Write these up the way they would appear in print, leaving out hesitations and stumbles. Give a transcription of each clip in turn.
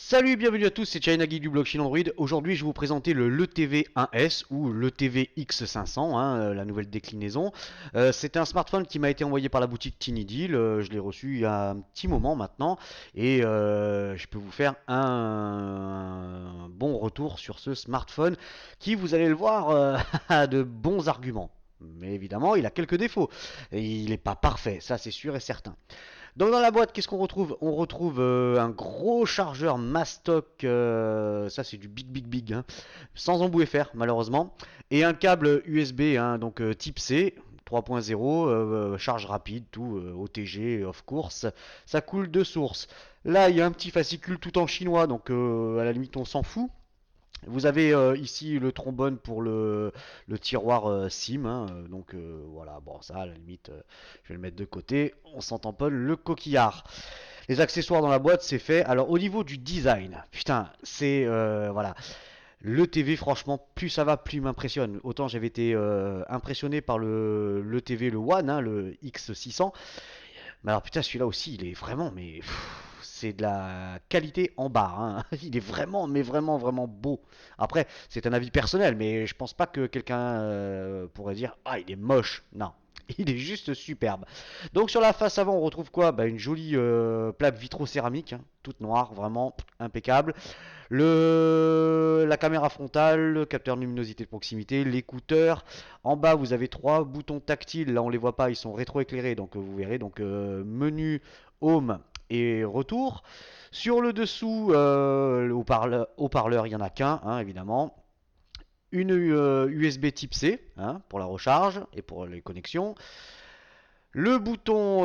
Salut, bienvenue à tous, c'est China Geek du Blockchain Android. Aujourd'hui, je vais vous présenter le l'ETV1S ou l'ETV X500, la nouvelle déclinaison. C'est un smartphone qui m'a été envoyé par la boutique Tiny Deal. Je l'ai reçu il y a un petit moment maintenant et je peux vous faire un bon retour sur ce smartphone qui, vous allez le voir, a de bons arguments. Mais évidemment, il a quelques défauts. Et il n'est pas parfait, ça c'est sûr et certain. Donc dans la boîte, qu'est-ce qu'on retrouve? On retrouve un gros chargeur Mastoc, ça c'est du big, hein, sans embout FR malheureusement, et un câble USB, hein, donc type C, 3.0, charge rapide, tout OTG, off course, ça coule de source. Là, il y a un petit fascicule tout en chinois, donc à la limite on s'en fout. Vous avez ici le trombone pour le tiroir SIM, hein, donc voilà, bon ça à la limite je vais le mettre de côté, on s'en tamponne le coquillard. Les accessoires dans la boîte c'est fait. Alors au niveau du design, putain c'est voilà, le TV franchement plus ça va plus il m'impressionne. Autant j'avais été impressionné par le TV le One, hein, le X600, mais alors putain, celui-là aussi, il est vraiment, mais c'est de la qualité en barre, hein. Il est vraiment, mais vraiment, vraiment beau. Après, c'est un avis personnel, mais je pense pas que quelqu'un pourrait dire ah il est moche. Non, il est juste superbe. Donc sur la face avant, on retrouve quoi? Bah, une jolie plaque vitro-céramique, hein, toute noire, vraiment impeccable. La caméra frontale, le capteur de luminosité de proximité, l'écouteur. En bas, vous avez trois boutons tactiles. Là, on les voit pas, ils sont rétroéclairés, donc vous verrez. Donc menu, home et retour. Sur le dessous, le haut-parleur, il n'y en a qu'un, hein, évidemment. Une USB type C, hein, pour la recharge et pour les connexions. Le bouton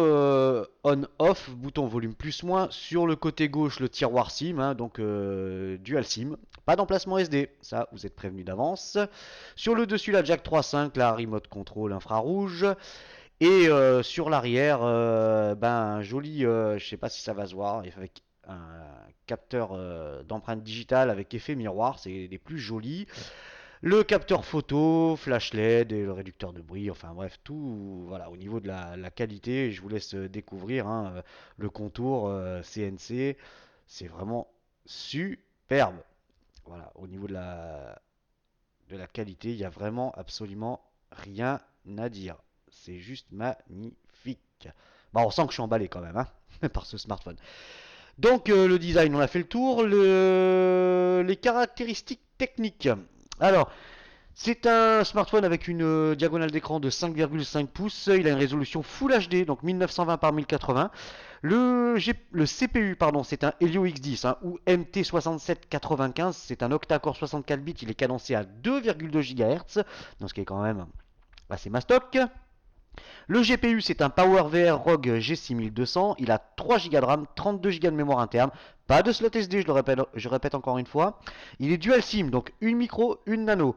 on-off, bouton volume plus-moins. Sur le côté gauche, le tiroir SIM, hein, donc dual SIM. Pas d'emplacement SD, ça vous êtes prévenu d'avance. Sur le dessus, la jack 3.5, la remote control infrarouge. Et sur l'arrière, ben, un joli, je sais pas si ça va se voir, avec un capteur d'empreinte digitale avec effet miroir, c'est les plus jolis. Le capteur photo, flash LED et le réducteur de bruit, enfin bref, tout, voilà, au niveau de la qualité, je vous laisse découvrir, hein, le contour CNC, c'est vraiment superbe. Voilà, au niveau de la qualité, il n'y a vraiment absolument rien à dire. C'est juste magnifique. Bon, on sent que je suis emballé quand même, hein, par ce smartphone. Donc le design, on a fait le tour. Les caractéristiques techniques. Alors, c'est un smartphone avec une diagonale d'écran de 5,5 pouces. Il a une résolution Full HD, donc 1920 par 1080. Le CPU, pardon, c'est un Helio X10, hein, ou MT6795. C'est un octa-core 64 bits. Il est cadencé à 2,2 GHz, donc ce qui est quand même assez mastoc. Le GPU, c'est un PowerVR ROG G6200. Il a 3 Go de RAM, 32 Go de mémoire interne. Pas de slot SD, je répète encore une fois. Il est dual SIM, donc une micro, une nano.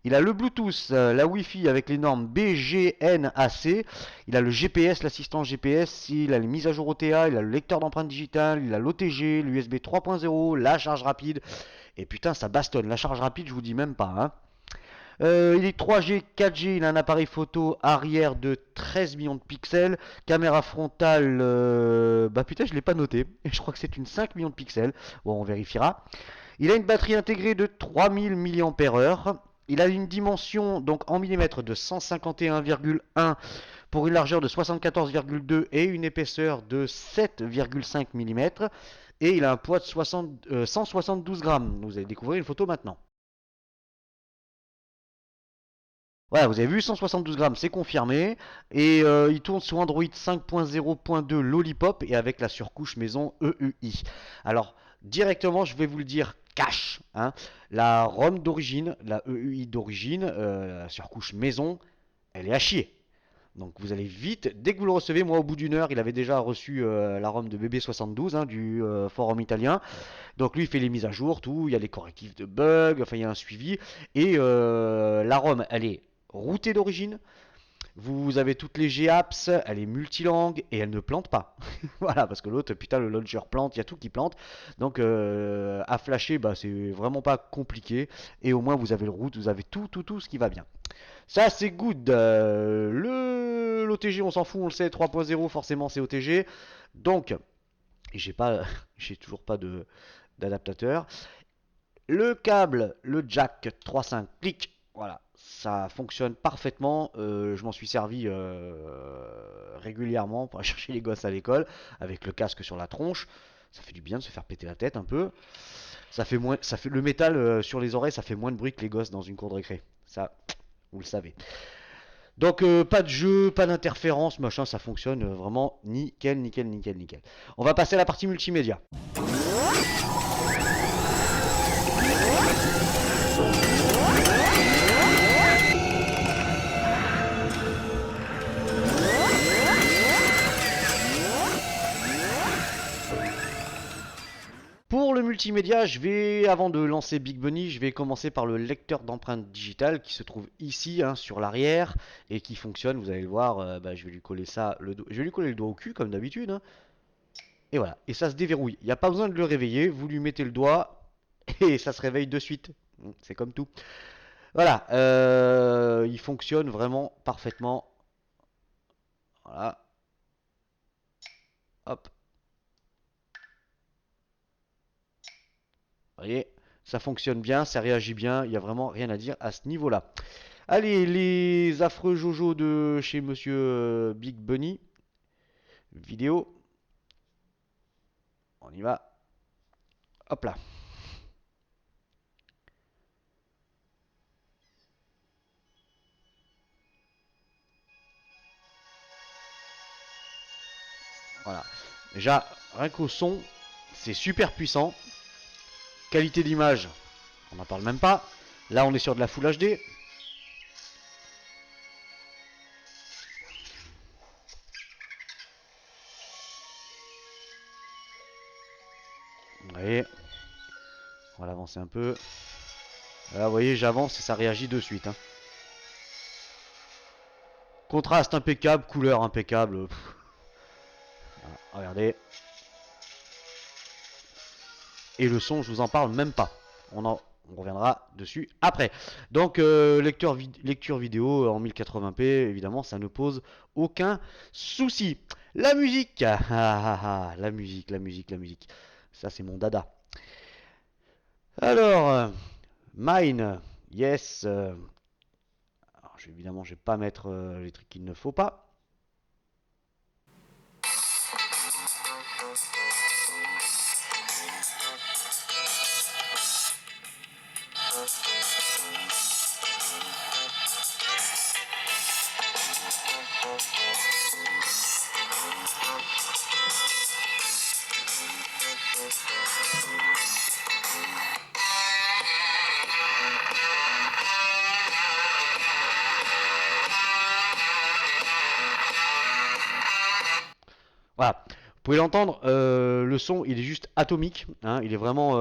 Il a le Bluetooth, la Wi-Fi avec les normes BGNAC. Il a le GPS, l'assistant GPS. Il a les mises à jour OTA. Il a le lecteur d'empreintes digitales. Il a l'OTG, l'USB 3.0, la charge rapide. Et putain, ça bastonne. La charge rapide, je vous dis même pas, hein. Il est 3G, 4G, il a un appareil photo arrière de 13 millions de pixels, caméra frontale, bah putain je l'ai pas noté, je crois que c'est une 5 millions de pixels, bon on vérifiera. Il a une batterie intégrée de 3000 mAh, il a une dimension donc en millimètres de 151,1 pour une largeur de 74,2 et une épaisseur de 7,5 mm, et il a un poids de 172 grammes, vous allez découvrir une photo maintenant. Voilà, vous avez vu, 172 grammes, c'est confirmé. Et il tourne sous Android 5.0.2 Lollipop et avec la surcouche maison EUI. Alors, directement, je vais vous le dire cash, hein. La ROM d'origine, la EUI d'origine, la surcouche maison, elle est à chier. Donc vous allez vite, dès que vous le recevez, moi au bout d'une heure, il avait déjà reçu la ROM de BB72, hein, du forum italien. Donc lui il fait les mises à jour, tout, il y a les correctifs de bugs, enfin il y a un suivi. Et la ROM, elle est routée d'origine. Vous avez toutes les GApps, elle est multilangue et elle ne plante pas. Voilà, parce que l'autre, putain, le launcher plante, il y a tout qui plante. Donc à flasher, bah, c'est vraiment pas compliqué. Et au moins vous avez le route, vous avez tout ce qui va bien. Ça c'est good. L'OTG, on s'en fout, on le sait, 3.0, forcément c'est OTG. Donc, j'ai pas, j'ai toujours pas d'adaptateur. Le câble, le jack 3.5 clic, voilà, ça fonctionne parfaitement. Je m'en suis servi régulièrement pour aller chercher les gosses à l'école avec le casque sur la tronche. Ça fait du bien de se faire péter la tête un peu. Ça fait le métal sur les oreilles, ça fait moins de bruit que les gosses dans une cour de récré. Ça, vous le savez. Donc pas de jeu, pas d'interférence, machin, ça fonctionne vraiment nickel, nickel, nickel, nickel. On va passer à la partie multimédia. Pour le multimédia, avant de lancer Big Bunny, je vais commencer par le lecteur d'empreintes digitales qui se trouve ici, hein, sur l'arrière, et qui fonctionne, vous allez le voir, je vais lui coller ça, je vais lui coller le doigt au cul, comme d'habitude, hein, et voilà, et ça se déverrouille. Il n'y a pas besoin de le réveiller, vous lui mettez le doigt, et ça se réveille de suite. C'est comme tout. Voilà, il fonctionne vraiment parfaitement. Voilà, hop. Vous voyez, ça fonctionne bien, ça réagit bien, il n'y a vraiment rien à dire à ce niveau-là. Allez, les affreux Jojo de chez Monsieur Big Bunny. Vidéo. On y va. Hop là. Voilà. Déjà, rien qu'au son, c'est super puissant. Qualité d'image, on n'en parle même pas. Là, on est sur de la Full HD. Vous voyez, on va l'avancer un peu. Là, vous voyez, j'avance et ça réagit de suite. Hein. Contraste impeccable, couleur impeccable. Voilà, regardez. Et le son, je vous en parle même pas. On reviendra dessus après. Donc, lecture vidéo en 1080p, évidemment, ça ne pose aucun souci. La musique. La musique, la musique, la musique. Ça, c'est mon dada. Alors, mine, yes. Alors, évidemment, je vais pas mettre les trucs qu'il ne faut pas. Voilà. Vous pouvez l'entendre, le son il est juste atomique, hein, il est vraiment,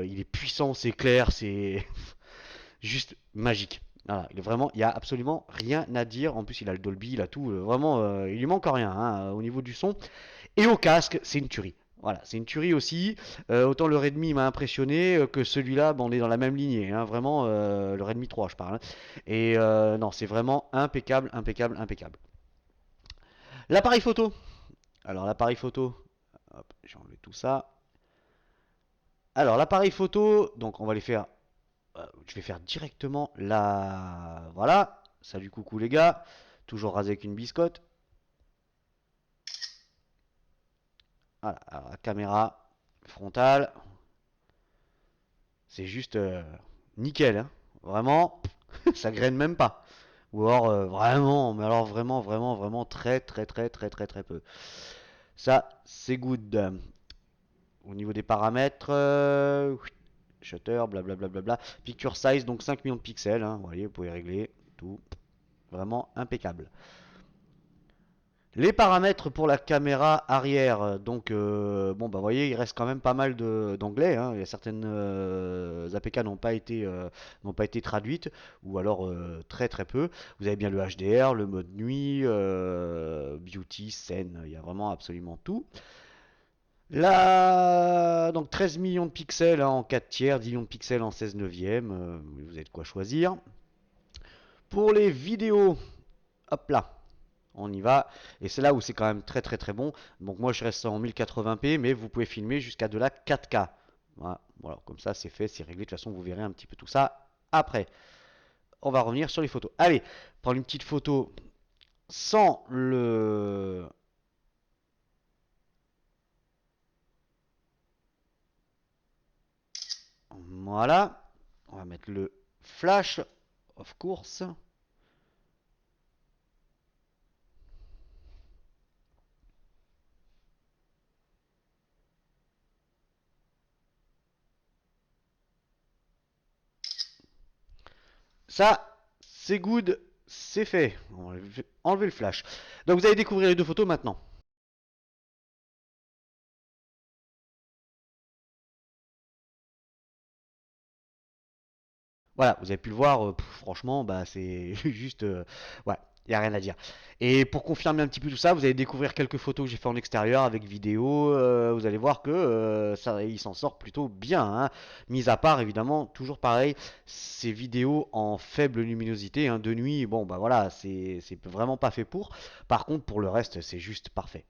il est puissant, c'est clair, c'est juste magique. Voilà, il y a absolument rien à dire. En plus, il a le Dolby, il a tout, vraiment, il lui manque rien hein, au niveau du son. Et au casque, c'est une tuerie. Voilà, c'est une tuerie aussi. Autant le Redmi m'a impressionné que celui-là, on est dans la même lignée, hein, vraiment le Redmi 3, je parle. Hein. Et non, c'est vraiment impeccable, impeccable, impeccable. L'appareil photo. Alors l'appareil photo, hop, j'ai enlevé tout ça. Alors l'appareil photo, donc on va les faire, je vais faire directement la, voilà. Salut coucou les gars, toujours rasé avec une biscotte. Voilà, alors, la caméra frontale, c'est juste nickel, hein. Vraiment, ça graine même pas. Ou alors vraiment, mais alors vraiment, vraiment, vraiment très, très, très, très, très, très peu. Ça, c'est good. Au niveau des paramètres, shutter, blablabla, bla, picture size, donc 5 millions de pixels, hein, vous voyez, vous pouvez régler tout, vraiment impeccable. Les paramètres pour la caméra arrière, donc bon bah vous voyez il reste quand même pas mal d'anglais, hein. Il y a certaines APK n'ont pas été traduites ou alors très très peu. Vous avez bien le HDR, le mode nuit, beauty, scène, il y a vraiment absolument tout. Là, donc 13 millions de pixels hein, en 4 tiers, 10 millions de pixels en 16 neuvième, vous avez de quoi choisir. Pour les vidéos, hop là, on y va. Et c'est là où c'est quand même très très très bon. Donc moi je reste en 1080p, mais vous pouvez filmer jusqu'à de la 4K. Voilà, voilà, comme ça c'est fait, c'est réglé. De toute façon, vous verrez un petit peu tout ça après. On va revenir sur les photos. Allez, prendre une petite photo sans le... Voilà. On va mettre le flash, of course. Ça, c'est good, c'est fait. On va enlever le flash. Donc vous allez découvrir les deux photos maintenant. Voilà, vous avez pu le voir, franchement, bah, c'est juste... ouais, il n'y a rien à dire. Et pour confirmer un petit peu tout ça, vous allez découvrir quelques photos que j'ai fait en extérieur avec vidéo. Vous allez voir que ça, il s'en sort plutôt bien, hein. Mis à part, évidemment, toujours pareil, ces vidéos en faible luminosité, hein, de nuit, bon, bah voilà, c'est vraiment pas fait pour. Par contre, pour le reste, c'est juste parfait.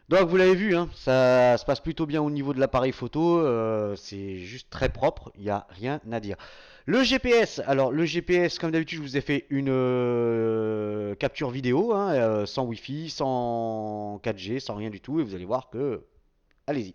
Donc vous l'avez vu, hein, ça se passe plutôt bien au niveau de l'appareil photo, c'est juste très propre, il n'y a rien à dire. Le GPS, alors le GPS comme d'habitude je vous ai fait une capture vidéo, hein, sans Wi-Fi, sans 4G, sans rien du tout, et vous allez voir que... Allez-y.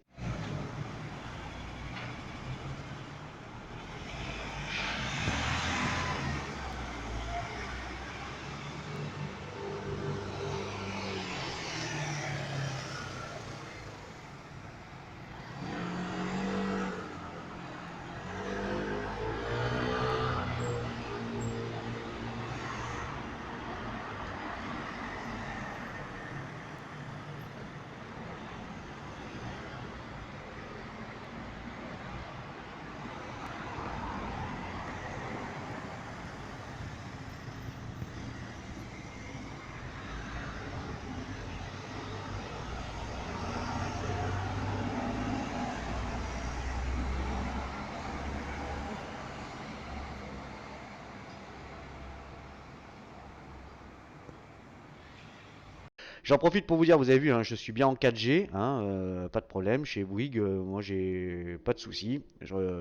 J'en profite pour vous dire, vous avez vu, hein, je suis bien en 4G, hein, pas de problème. Chez Bouygues, moi j'ai pas de souci,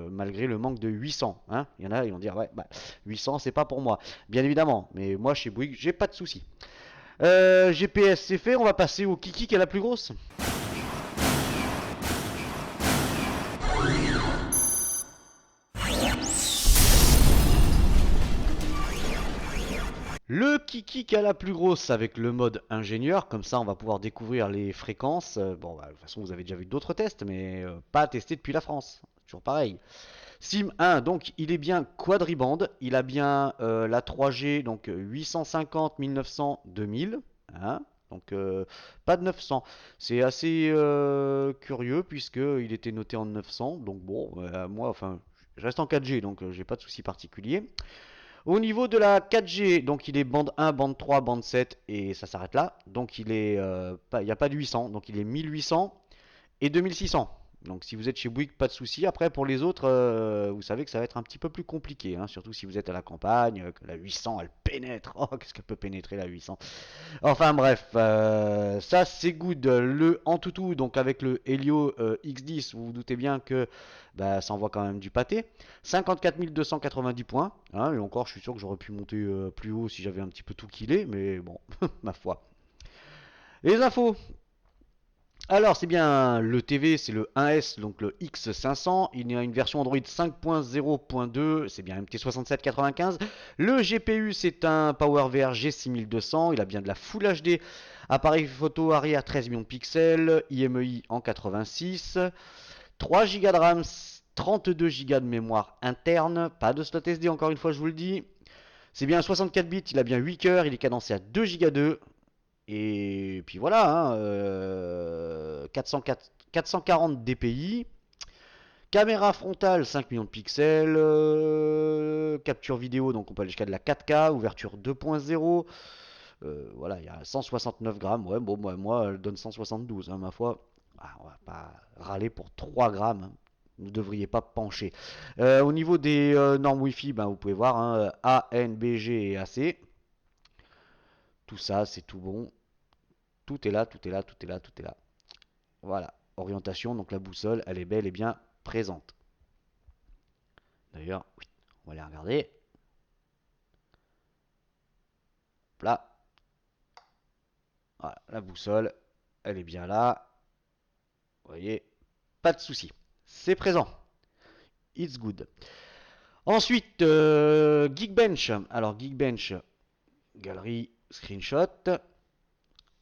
malgré le manque de 800. Hein. Il y en a, ils vont dire, ouais, bah, 800 c'est pas pour moi. Bien évidemment, mais moi chez Bouygues, j'ai pas de souci. GPS c'est fait, on va passer au Kiki qui est la plus grosse. Le Kiki qui a la plus grosse avec le mode ingénieur, comme ça on va pouvoir découvrir les fréquences. Bon, bah, de toute façon vous avez déjà vu d'autres tests, mais pas testés depuis la France. Toujours pareil. Sim 1, donc il est bien quadribande, il a bien la 3G, donc 850, 1900, 2000, hein, donc pas de 900. C'est assez curieux puisqu'il était noté en 900, donc bon, moi, enfin, je reste en 4G, donc j'ai pas de souci particulier. Au niveau de la 4G, donc il est bande 1, bande 3, bande 7 et ça s'arrête là. Donc il n'y a pas de 800, donc il est 1800 et 2600. Donc si vous êtes chez Bouygues, pas de souci. Après pour les autres, vous savez que ça va être un petit peu plus compliqué, hein, surtout si vous êtes à la campagne, que la 800 elle pénètre. Oh, qu'est-ce qu'elle peut pénétrer la 800. Enfin bref, ça c'est good. Le Antutu, donc avec le Helio X10, vous vous doutez bien que bah, ça envoie quand même du pâté. 54 290 points. Hein, et encore, je suis sûr que j'aurais pu monter plus haut si j'avais un petit peu tout killé, mais bon, ma foi. Les infos. Alors, c'est bien le TV, c'est le 1S, donc le X500. Il y a une version Android 5.0.2, c'est bien MT6795. Le GPU, c'est un PowerVR G6200. Il a bien de la Full HD. Appareil photo arrière 13 millions de pixels, IMEI en 86. 3 Go de RAM, 32 Go de mémoire interne. Pas de slot SD, encore une fois, je vous le dis. C'est bien 64 bits, il a bien 8 cœurs, il est cadencé à 2 Go 2. Et puis voilà, hein, 440 dpi. Caméra frontale 5 millions de pixels. Capture vidéo, donc on peut aller jusqu'à de la 4K. Ouverture 2.0. Voilà, il y a 169 grammes. Ouais, bon, moi, elle donne 172, hein, ma foi. Ah, on va pas râler pour 3 grammes, hein. Vous ne devriez pas pencher. Au niveau des normes Wi-Fi, ben, vous pouvez voir, hein, A, N, B, G et AC. Tout ça, c'est tout bon. Tout est là, tout est là, tout est là, tout est là. Voilà. Orientation, donc la boussole, elle est bel et bien présente. D'ailleurs, oui, on va aller regarder. Hop là. Voilà, la boussole, elle est bien là. Vous voyez, pas de souci. C'est présent. It's good. Ensuite, Geekbench. Alors, Geekbench, galerie, screenshot.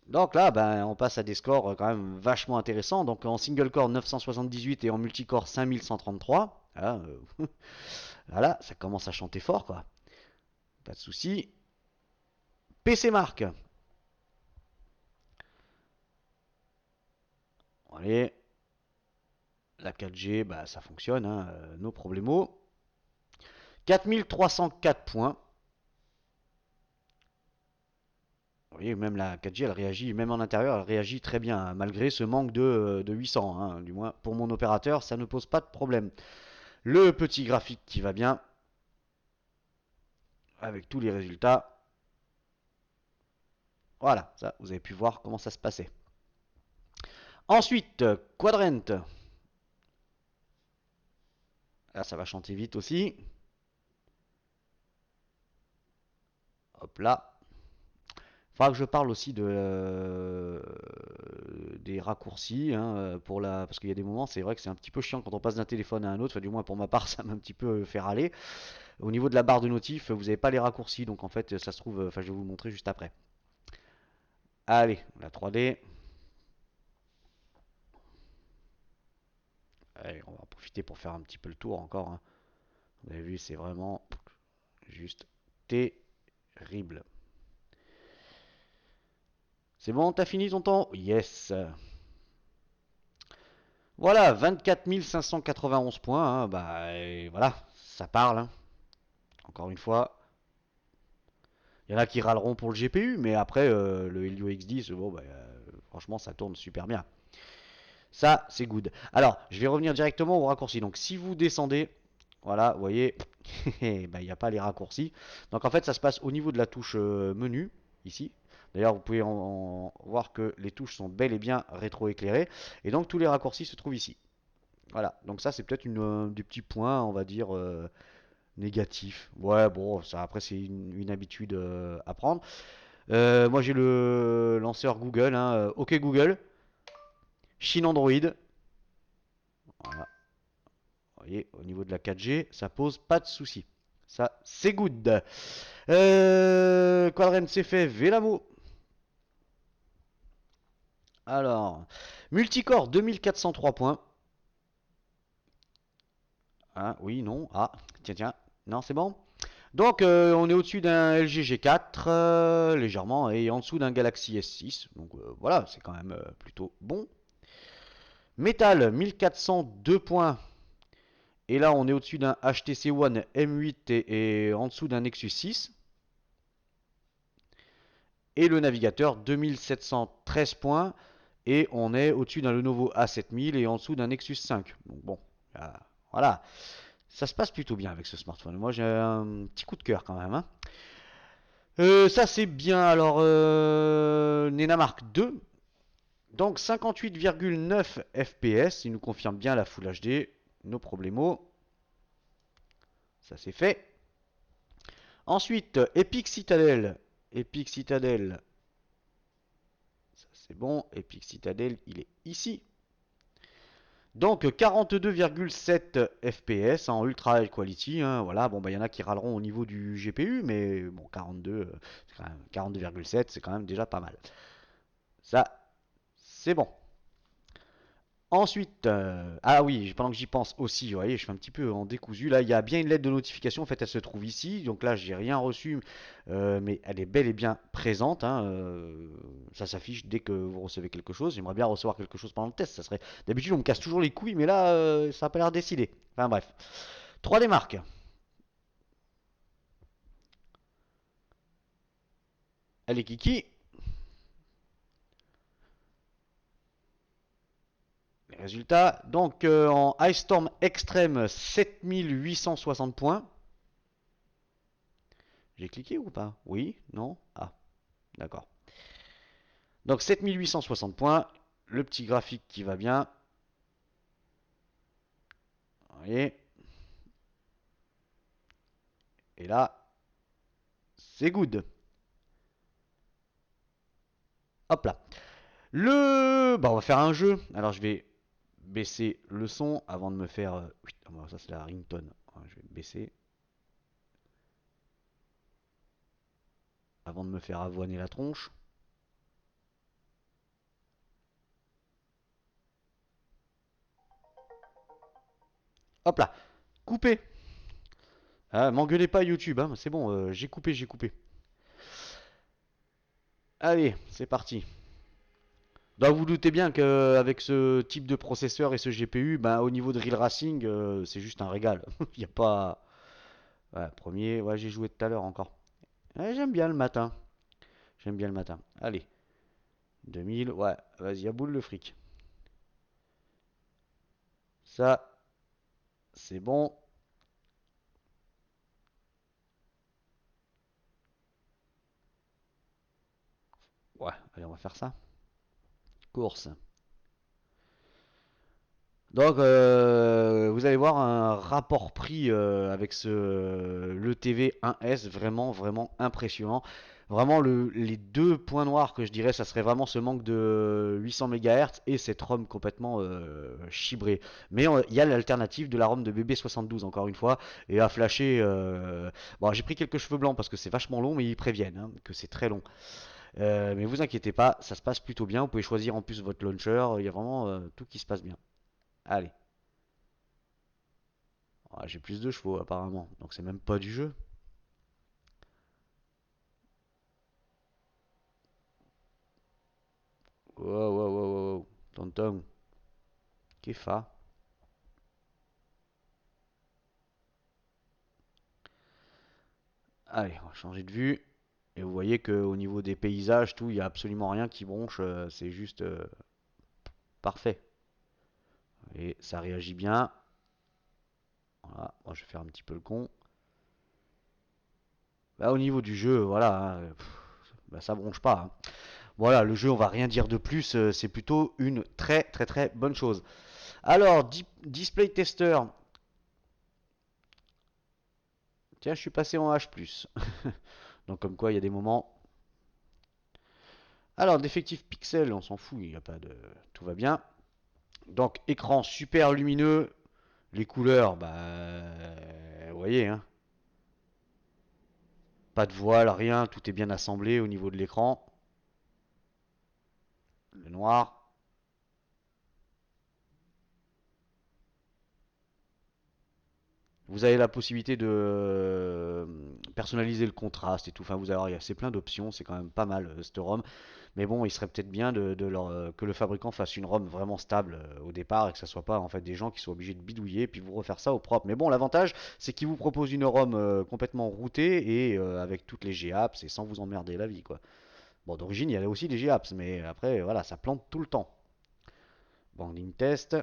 Donc là, ben, on passe à des scores quand même vachement intéressants. Donc en single core 978 et en multicore 5133. Voilà, voilà, ça commence à chanter fort, quoi. Pas de souci. PC Mark. Allez, la 4G, bah, ça fonctionne, hein, nos problemos. 4304 points. Vous voyez, même la 4G, elle réagit, même en intérieur, elle réagit très bien, hein, malgré ce manque de 800. Hein, du moins, pour mon opérateur, ça ne pose pas de problème. Le petit graphique qui va bien, avec tous les résultats. Voilà, ça, vous avez pu voir comment ça se passait. Ensuite, Quadrant. Là, ça va chanter vite aussi. Hop là. Il faudra que je parle aussi des raccourcis, hein, parce qu'il y a des moments, c'est vrai que c'est un petit peu chiant quand on passe d'un téléphone à un autre. Enfin, du moins pour ma part, ça m'a un petit peu fait râler. Au niveau de la barre de notif, vous n'avez pas les raccourcis, donc en fait, ça se trouve, enfin, je vais vous le montrer juste après. Allez, la 3D. Allez, on va en profiter pour faire un petit peu le tour encore, hein. Vous avez vu, c'est vraiment juste terrible. C'est bon, t'as fini ton temps? Yes. Voilà, 24 591 points, hein, bah et voilà, ça parle, hein. Encore une fois, il y en a qui râleront pour le GPU, mais après, le Helio X10, bon, bah, franchement, ça tourne super bien. Ça, c'est good. Alors, je vais revenir directement aux raccourcis. Donc, si vous descendez, voilà, vous voyez, bah, il n'y a pas les raccourcis. Donc, en fait, ça se passe au niveau de la touche menu, ici. D'ailleurs, vous pouvez en voir que les touches sont bel et bien rétroéclairées. Et donc, tous les raccourcis se trouvent ici. Voilà, donc ça, c'est peut-être des petits points, on va dire, négatifs. Ouais, bon, ça, après, c'est une habitude à prendre. Moi, j'ai le lanceur Google, hein, OK Google, Chine Android. Voilà. Vous voyez, au niveau de la 4G, ça pose pas de soucis. Ça, c'est good. Quadrant, c'est fait. Vélamo. Alors, multicore 2403 points. Ah, oui, non. Ah, tiens, tiens. Non, c'est bon. Donc, on est au-dessus d'un LG G4, légèrement, et en dessous d'un Galaxy S6. Donc, voilà, c'est quand même plutôt bon. Métal, 1402 points. Et là, on est au-dessus d'un HTC One M8 et en dessous d'un Nexus 6. Et le navigateur, 2713 points. Et on est au-dessus d'un Lenovo A7000 et en dessous d'un Nexus 5. Donc bon, voilà. Ça se passe plutôt bien avec ce smartphone. Moi, j'ai un petit coup de cœur quand même, hein. Ça, c'est bien. Alors, Nenamark 2. Donc, 58,9 FPS. Il nous confirme bien la Full HD. Nos problemos. Ça, c'est fait. Ensuite, Epic Citadel. Epic Citadel. c'est bon. Epic Citadel, il est ici. Donc 42,7 FPS en ultra high quality, hein, voilà, bon bah il y en a qui râleront au niveau du GPU, mais bon 42, 42,7 c'est quand même déjà pas mal. Ça, c'est bon. Ensuite, ah oui, pendant que j'y pense aussi, vous voyez, je fais un petit peu en décousu. Là, il y a bien une lettre de notification. En fait, elle se trouve ici. Donc là, j'ai rien reçu, mais elle est bel et bien présente, hein, ça s'affiche dès que vous recevez quelque chose. J'aimerais bien recevoir quelque chose pendant le test. Ça serait. D'habitude, on me casse toujours les couilles, mais là, ça n'a pas l'air décidé. Enfin bref. 3D marques. Elle est kiki. Les résultats. Donc en Ice Storm Extreme, 7860 points. J'ai cliqué ou pas? Oui? Non? Ah, d'accord. Donc 7860 points, le petit graphique qui va bien. Vous voyez. Et là, c'est good. Hop là. Bah, on va faire un jeu. Alors je vais baisser le son avant de me faire. Oui, ça c'est la ringtone. Je vais baisser avant de me faire avoiner la tronche. Hop là. Coupé. Ah, m'engueulez pas YouTube, hein. C'est bon, j'ai coupé, j'ai coupé. Allez, c'est parti. Donc vous doutez bien qu'avec ce type de processeur et ce GPU, ben, au niveau de Real Racing, c'est juste un régal. Il n'y a pas. Ouais, premier, ouais, j'ai joué tout à l'heure encore. Ouais, j'aime bien le matin. J'aime bien le matin. Allez, 2000, ouais, vas-y, à boule le fric. Ça, c'est bon. Ouais, allez, on va faire ça. Course. Donc, vous allez voir un rapport prix avec le TV 1S vraiment, vraiment impressionnant. Vraiment, les deux points noirs que je dirais, ça serait vraiment ce manque de 800 MHz et cette ROM complètement chibrée. Mais il y a l'alternative de la ROM de BB72, encore une fois, et à flasher. Bon, j'ai pris quelques cheveux blancs parce que c'est vachement long, mais ils préviennent hein, que c'est très long. Mais vous inquiétez pas, ça se passe plutôt bien. Vous pouvez choisir en plus votre launcher, il y a vraiment tout qui se passe bien. Allez. Ah, j'ai plus de chevaux apparemment, donc c'est même pas du jeu. Wow, wow, wow, wow. Tonton, Kefa. Allez, on va changer de vue. Et vous voyez qu'au niveau des paysages, tout, il n'y a absolument rien qui bronche. C'est juste parfait. Et ça réagit bien. Voilà, moi je vais faire un petit peu le con. Bah, au niveau du jeu, voilà, hein, bah, ça bronche pas, hein. Voilà, le jeu, on va rien dire de plus. C'est plutôt une très très très bonne chose. Alors, display tester. Tiens, je suis passé en H+. Donc comme quoi, il y a des moments. Alors, d'effectifs pixels, on s'en fout, il n'y a pas de. Tout va bien. Donc, écran super lumineux. Les couleurs, bah. Vous voyez, hein. Pas de voile, rien. Tout est bien assemblé au niveau de l'écran. Le noir. Vous avez la possibilité de personnaliser le contraste et tout. Enfin, vous avez, c'est plein d'options. C'est quand même pas mal, cette ROM. Mais bon, il serait peut-être bien que le fabricant fasse une ROM vraiment stable au départ et que ça soit pas en fait des gens qui soient obligés de bidouiller et puis vous refaire ça au propre. Mais bon, l'avantage c'est qu'il vous propose une ROM complètement routée et avec toutes les GApps et sans vous emmerder la vie quoi. Bon, d'origine il y avait aussi des GApps, mais après voilà, ça plante tout le temps. Banding test.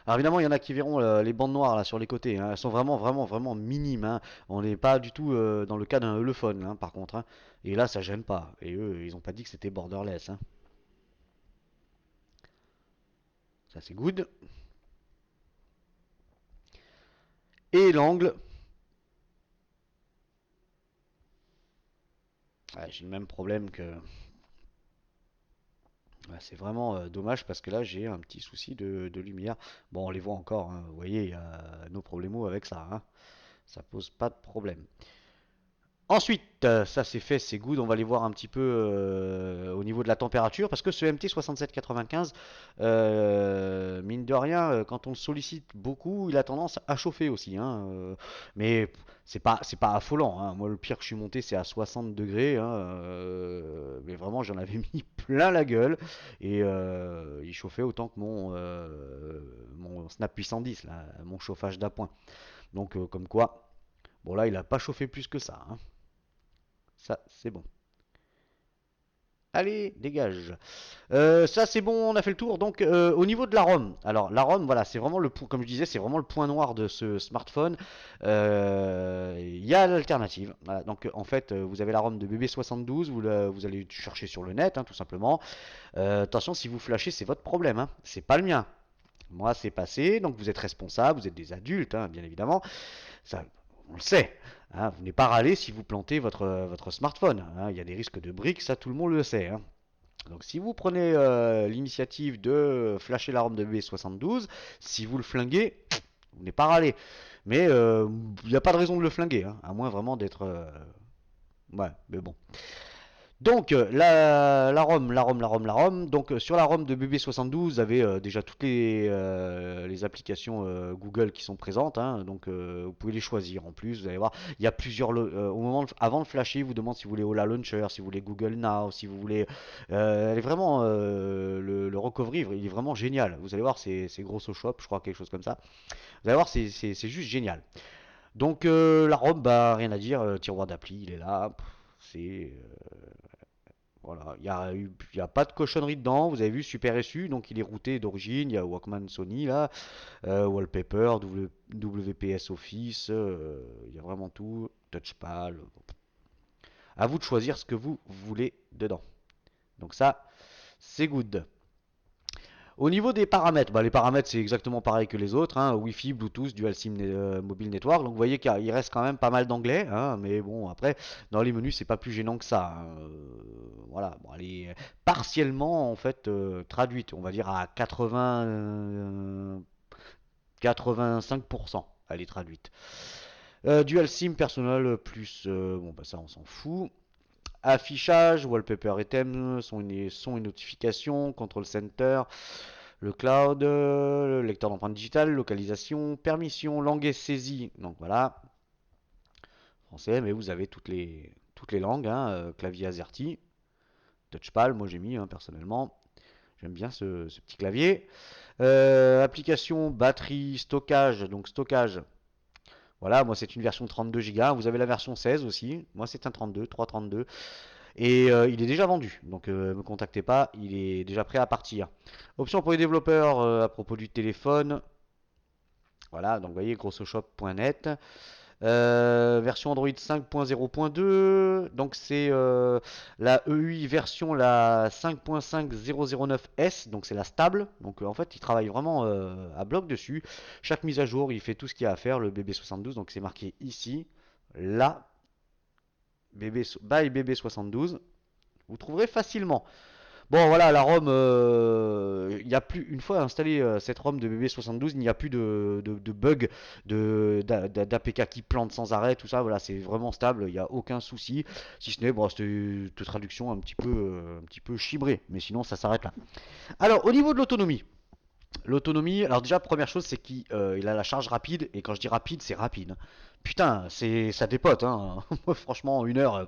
Alors évidemment, il y en a qui verront les bandes noires là sur les côtés, hein. Elles sont vraiment, vraiment, vraiment minimes, hein. On n'est pas du tout dans le cas d'un Elephone, hein, par contre, hein. Et là, ça gêne pas. Et eux, ils ont pas dit que c'était borderless, hein. Ça, c'est good. Et l'angle. Ouais, j'ai le même problème que... Ouais, c'est vraiment dommage parce que là j'ai un petit souci de lumière. Bon, on les voit encore, hein. Vous voyez, il y a nos problèmes avec ça, hein. Ça pose pas de problème. Ensuite, ça c'est fait, c'est good. On va aller voir un petit peu au niveau de la température parce que ce MT6795, mine de rien, quand on le sollicite beaucoup, il a tendance à chauffer aussi, hein, mais c'est pas affolant, hein. Moi, le pire que je suis monté, c'est à 60 degrés, hein, mais vraiment, j'en avais mis plein la gueule et il chauffait autant que mon Snap 810, là, mon chauffage d'appoint. Donc, comme quoi, bon là, il a pas chauffé plus que ça, hein. Ça, c'est bon. Allez, dégage. Ça, c'est bon, on a fait le tour. Donc, au niveau de la ROM, alors la ROM, voilà, c'est vraiment comme je disais, c'est vraiment le point noir de ce smartphone. Il y a l'alternative. Voilà, donc, en fait, vous avez la ROM de BB72, vous allez chercher sur le net, hein, tout simplement. Attention, si vous flashez, c'est votre problème, hein. C'est pas le mien. Moi, c'est passé, donc vous êtes responsable, vous êtes des adultes, hein, bien évidemment. Ça, on le sait, hein, vous n'êtes pas râler si vous plantez votre smartphone, hein. Il y a des risques de briques, ça tout le monde le sait, hein. Donc si vous prenez l'initiative de flasher la ROM de BB72, si vous le flinguez, vous n'êtes pas râler. Mais il n'y a pas de raison de le flinguer, hein, à moins vraiment d'être... Ouais, mais bon. Donc la ROM. Donc sur la ROM de BB72, vous avez déjà toutes les applications Google qui sont présentes, hein. Donc vous pouvez les choisir en plus. Vous allez voir, il y a plusieurs. Au moment avant de flasher, il vous demande si vous voulez Ola Launcher, si vous voulez Google Now, si vous voulez. Elle est vraiment le recovery, il est vraiment génial. Vous allez voir, c'est gros au shop, je crois quelque chose comme ça. Vous allez voir, c'est juste génial. Donc la ROM, bah rien à dire, tiroir d'appli, il est là. C'est voilà, il y a pas de cochonnerie dedans. Vous avez vu Super SU, donc il est routé d'origine. Il y a Walkman Sony là, Wallpaper, WPS Office, il y a vraiment tout. Touchpad. À vous de choisir ce que vous voulez dedans. Donc ça, c'est good. Au niveau des paramètres, bah, les paramètres c'est exactement pareil que les autres, hein, Wi-Fi, Bluetooth, Dual SIM Mobile Network. Donc vous voyez qu'il reste quand même pas mal d'anglais, hein, mais bon après dans les menus c'est pas plus gênant que ça, hein. Voilà, bon, elle est partiellement en fait traduite, on va dire à 85%, elle est traduite. Dual SIM personnel plus, bon bah ça on s'en fout. Affichage, wallpaper et thème, son et notification, control center, le cloud, le lecteur d'empreintes digitales, localisation, permission, langue et saisie. Donc voilà, français, mais vous avez toutes les langues, hein, clavier AZERTY, touchpad, moi j'ai mis, hein, personnellement. J'aime bien ce petit clavier. Application, batterie, stockage. Donc stockage, voilà, moi c'est une version 32 Go. Vous avez la version 16 aussi. Moi c'est un 32, 332. Et il est déjà vendu, donc ne me contactez pas, il est déjà prêt à partir. Option pour les développeurs à propos du téléphone. Voilà, donc vous voyez grossoshop.net. Version Android 5.0.2. Donc c'est la EUI version la 5.5009S. Donc c'est la stable. Donc en fait il travaille vraiment à bloc dessus. Chaque mise à jour il fait tout ce qu'il y a à faire, le BB72. Donc c'est marqué ici. Là, by BB72. Vous trouverez facilement. Bon voilà, la ROM, il n'y a plus, une fois installé cette ROM de BB72, il n'y a plus de bug, d'APK qui plante sans arrêt, tout ça, voilà, c'est vraiment stable, il n'y a aucun souci, si ce n'est, bon, c'était une traduction un petit peu chibrée, mais sinon ça s'arrête là. Alors, au niveau de l'autonomie, alors déjà, première chose, c'est qu'il a la charge rapide, et quand je dis rapide, c'est rapide, hein. Putain, ça dépote, hein. Moi, franchement, en 1 heure,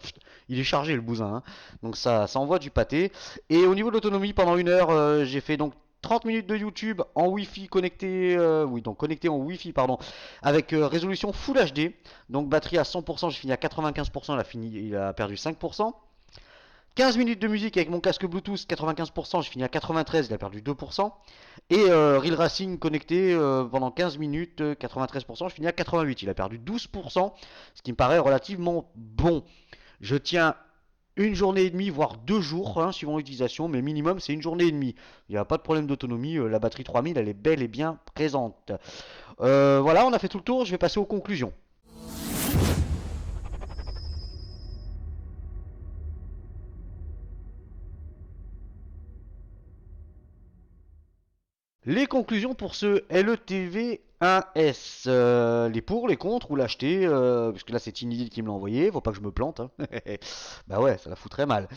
il est chargé le bousin, hein. Donc ça envoie du pâté. Et au niveau de l'autonomie, pendant 1 heure, j'ai fait donc 30 minutes de YouTube en Wi-Fi connecté, oui, donc connecté en Wi-Fi, pardon, avec résolution Full HD. Donc batterie à 100%, j'ai fini à 95%, il a perdu 5%. 15 minutes de musique avec mon casque Bluetooth, 95%, j'ai fini à 93, il a perdu 2%. Et Real Racing connecté pendant 15 minutes, 93%, je finis à 88, il a perdu 12%, ce qui me paraît relativement bon. Je tiens une journée et demie, voire 2 jours, hein, suivant l'utilisation, mais minimum c'est une journée et demie. Il n'y a pas de problème d'autonomie, la batterie 3000 elle est bel et bien présente. Voilà, on a fait tout le tour, je vais passer aux conclusions. Les conclusions pour ce LETV 1S. Les pour, les contre ou l'acheter. Parce que là c'est Tinidil qui me l'a envoyé. Faut pas que je me plante, hein. Bah ouais, ça la foutrait mal.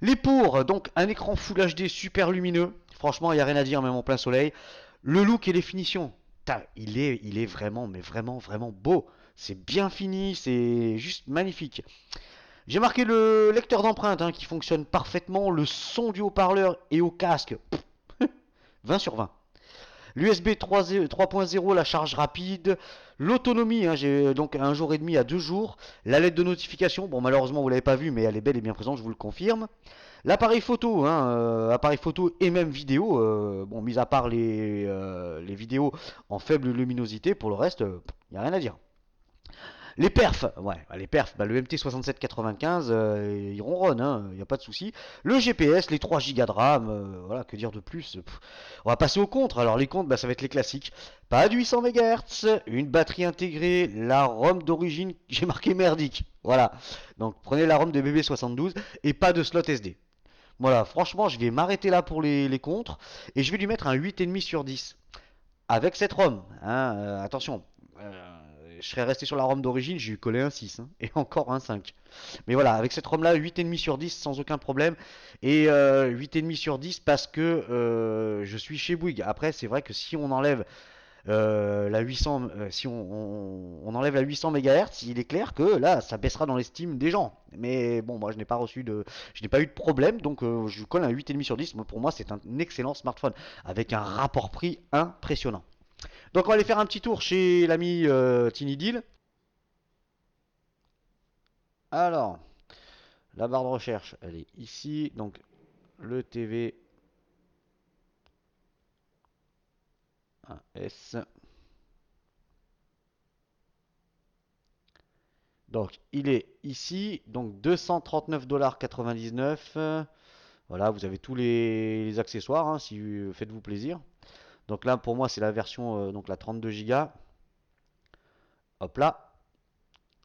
Les pour, donc un écran Full HD super lumineux. Franchement, il n'y a rien à dire, même en plein soleil. Le look et les finitions. Il est vraiment, mais vraiment, vraiment beau. C'est bien fini, c'est juste magnifique. J'ai marqué le lecteur d'empreintes hein, qui fonctionne parfaitement. Le son du haut-parleur et au casque, 20 sur 20. L'USB 3.0, la charge rapide, l'autonomie, hein, j'ai donc un jour et demi à 2 jours. La lettre de notification, bon malheureusement vous l'avez pas vu mais elle est belle et bien présente, je vous le confirme. L'appareil photo, hein, appareil photo et même vidéo, bon mis à part les vidéos en faible luminosité, pour le reste, il n'y a rien à dire. Les perfs, ouais, les perfs, bah, le MT6795, il ronronne, hein, il n'y a pas de souci. Le GPS, les 3 Go de RAM, voilà, que dire de plus. On va passer aux contres. Alors les contres, bah, ça va être les classiques. Pas de 800 MHz, une batterie intégrée, la ROM d'origine, j'ai marqué merdique. Voilà, donc prenez la ROM de BB72 et pas de slot SD. Voilà, franchement, je vais m'arrêter là pour les contres et je vais lui mettre un 8,5 sur 10 avec cette ROM, hein, attention, je serais resté sur la ROM d'origine, j'ai eu collé un 6 hein, et encore un 5. Mais voilà, avec cette ROM là, 8,5 sur 10 sans aucun problème. Et 8,5 sur 10 parce que je suis chez Bouygues. Après, c'est vrai que si on enlève la 800, si on enlève la 800 MHz, il est clair que là, ça baissera dans l'estime des gens. Mais bon, moi, je n'ai pas eu de problème, donc je colle un 8,5 sur 10. Pour moi, c'est un excellent smartphone avec un rapport prix impressionnant. Donc on va aller faire un petit tour chez l'ami Tinidil. Alors, la barre de recherche, elle est ici. Donc le TV 1S. Donc il est ici. Donc 239,99 $. Voilà, vous avez tous les accessoires, hein, si faites-vous plaisir. Donc là pour moi c'est la version donc la 32 Go. Hop là.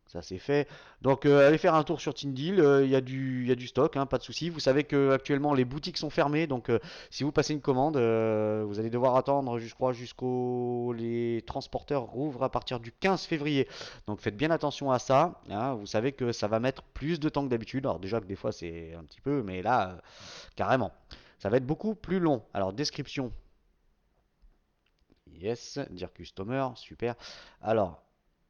Ça c'est fait. Donc allez faire un tour sur Tindil, il y a du stock, hein, pas de souci. Vous savez que actuellement les boutiques sont fermées, donc si vous passez une commande, vous allez devoir attendre, je crois, jusqu'au les transporteurs rouvrent à partir du 15 février. Donc faites bien attention à ça, hein. Vous savez que ça va mettre plus de temps que d'habitude. Alors déjà que des fois c'est un petit peu, mais là carrément, ça va être beaucoup plus long. Alors description, yes, dire customer, super. Alors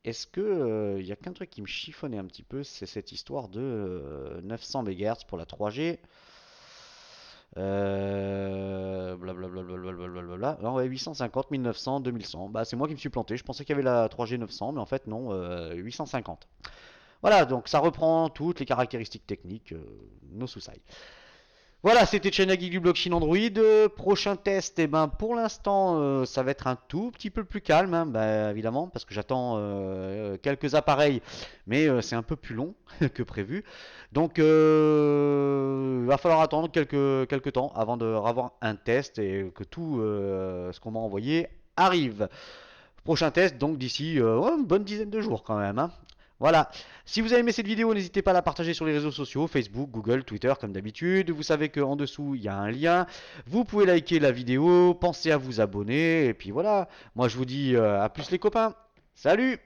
est-ce que il y a qu'un truc qui me chiffonnait un petit peu, c'est cette histoire de 900 MHz pour la 3G. Blablabla. Non, ouais, 850, 1900, 2100. Bah, c'est moi qui me suis planté. Je pensais qu'il y avait la 3G 900, mais en fait, non, 850. Voilà, donc ça reprend toutes les caractéristiques techniques, no soucis. Voilà, c'était Chanagi du blockchain Android. Prochain test, et ben pour l'instant, ça va être un tout petit peu plus calme, hein, bah, évidemment, parce que j'attends quelques appareils, mais c'est un peu plus long que prévu. Donc, il va falloir attendre quelques temps avant de avoir un test et que tout ce qu'on m'a envoyé arrive. Prochain test, donc d'ici ouais, une bonne dizaine de jours quand même, hein. Voilà. Si vous avez aimé cette vidéo, n'hésitez pas à la partager sur les réseaux sociaux, Facebook, Google, Twitter, comme d'habitude. Vous savez qu'en dessous, il y a un lien. Vous pouvez liker la vidéo, pensez à vous abonner. Et puis voilà. Moi, je vous dis à plus les copains. Salut!